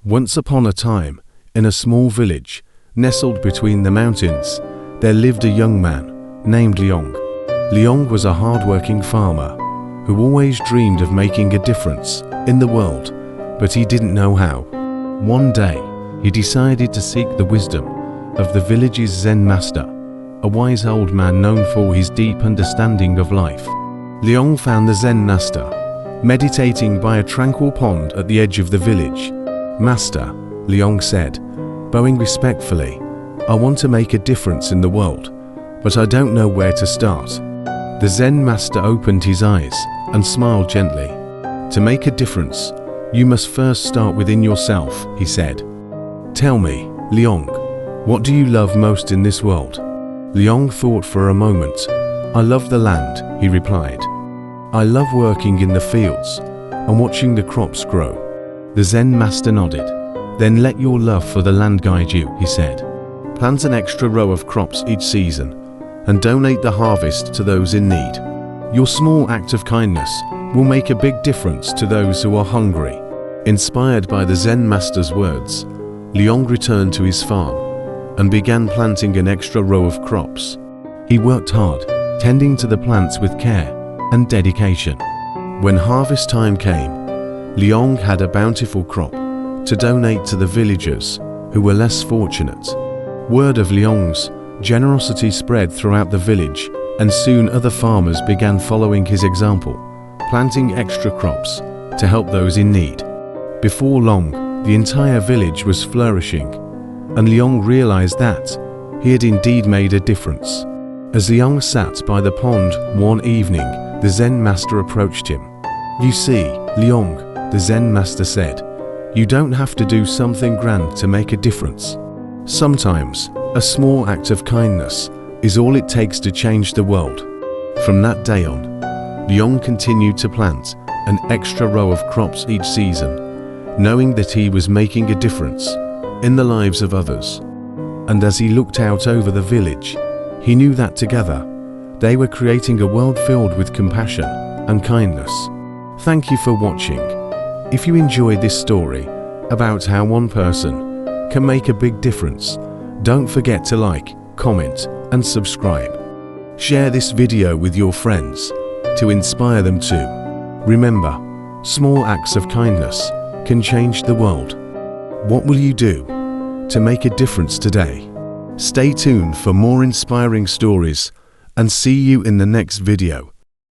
Once upon a time, in a small village, nestled between the mountains, there lived a young man named Leong. Leong was a hard-working farmer who always dreamed of making a difference in the world, but he didn't know how. One day, he decided to seek the wisdom of the village's Zen master, a wise old man known for his deep understanding of life. Leong found the Zen master meditating by a tranquil pond at the edge of the village. "Master," Leong said, bowing respectfully, "I want to make a difference in the world, but I don't know where to start." The Zen master opened his eyes and smiled gently. "To make a difference, you must first start within yourself," he said. "Tell me, Leong, what do you love most in this world?" Leong thought for a moment. "I love the land," he replied. "I love working in the fields and watching the crops grow." The Zen master nodded. "Then let your love for the land guide you," he said. "Plant an extra row of crops each season and donate the harvest to those in need. Your small act of kindness will make a big difference to those who are hungry." Inspired by the Zen master's words, Leong returned to his farm and began planting an extra row of crops. He worked hard, tending to the plants with care and dedication. When harvest time came, Leong had a bountiful crop to donate to the villagers who were less fortunate. Word of Leong's generosity spread throughout the village, and soon other farmers began following his example, planting extra crops to help those in need. Before long, the entire village was flourishing, and Leong realized that he had indeed made a difference. As Leong sat by the pond one evening, the Zen master approached him. "You see, Leong," the Zen master said, "you don't have to do something grand to make a difference. Sometimes, a small act of kindness is all it takes to change the world." From that day on, Leong continued to plant an extra row of crops each season, knowing that he was making a difference in the lives of others. And as he looked out over the village, he knew that together, they were creating a world filled with compassion and kindness. Thank you for watching. If you enjoyed this story about how one person can make a big difference, don't forget to like, comment, and subscribe. Share this video with your friends to inspire them too. Remember, small acts of kindness can change the world. What will you do to make a difference today? Stay tuned for more inspiring stories and see you in the next video.